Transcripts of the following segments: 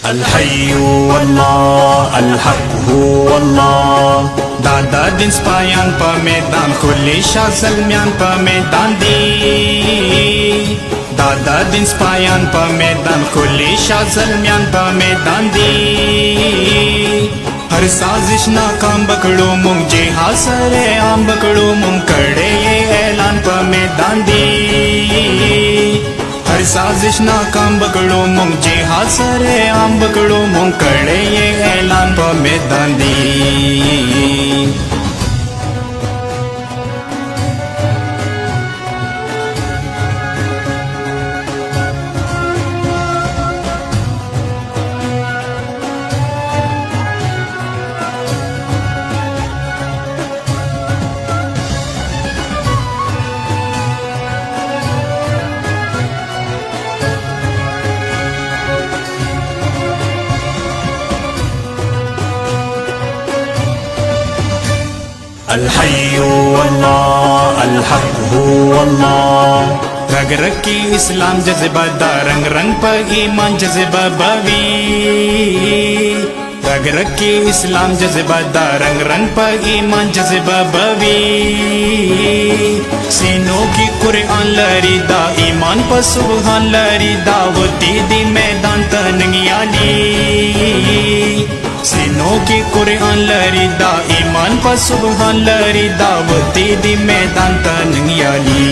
الحي والله الحق هو الله دادا دین سپایان په میدان کلی شاه زلمیان په میدان دی دادا دین سپایان په میدان کلی شاه زلمیان په میدان دی ہر سازش ناکام بکڑو مونگ جہاد سرے عام بکڑو مونگ کڑے یہ اعلان په میدان دی ہر سازش ناکام بکڑو مونگ جہاد سرے عام بکڑو مونگ کڑے یہ اعلان په میدان دی الحی واللہ الحق هو اللہ رگ رگ کی اسلام جذبہ دا رنگ رنگ پر ایمان جذبہ بوی رگ رگ کی اسلام جذبہ دا رنگ رنگ پر ایمان جذبہ بوی سینوں کی قرآن لری دا ایمان پر سبحان لری دا وہ دیدی میدان تنگیالی سینوں کی قرآن لری دا ایمان پر سبحان لری دا وہ دیدی میدان تنگیالی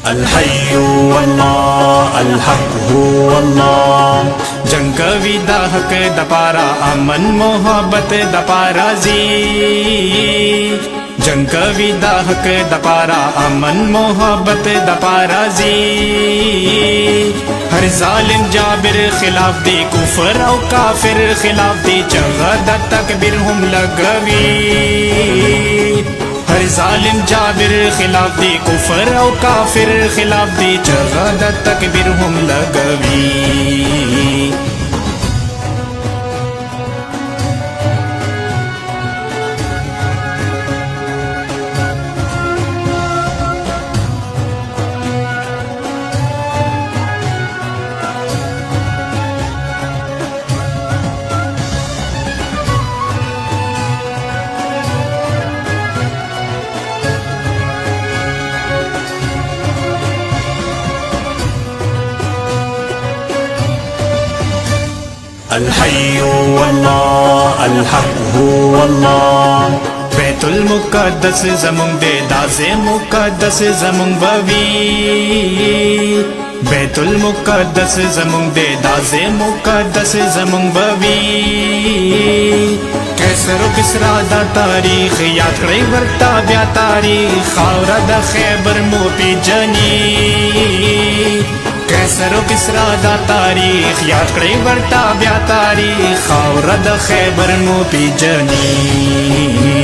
الحی واللہ الحق هو اللہ جنگ کوی دا حق دا پارا امن محبت دا پارا زی جنگ کوی دا حق دا پارا امن محبت دا پارا زی ہر ظالم جابر خلاف دی کفر او کافر خلاف دی چغد تکبیر ہم لگوی ہر ظالم جابر خلاف دی کفر او کافر خلاف دی چغد تکبیر ہم لگوی الحی واللہ الحق هو اللہ بیت المقدس زمون دے داز مقدس زمون بوی بیت المقدس زمون دے داز مقدس زمون بوی کیسر و کسرا دا تاریخ یاد کڑی ورتا بیا تاریخ خاورا دا خیبر مو پی جنی کیسر و کسرا دا تاریخ یاد کڑی ورتا بیا تاریخ خاورا دا خیبر مو پی جنی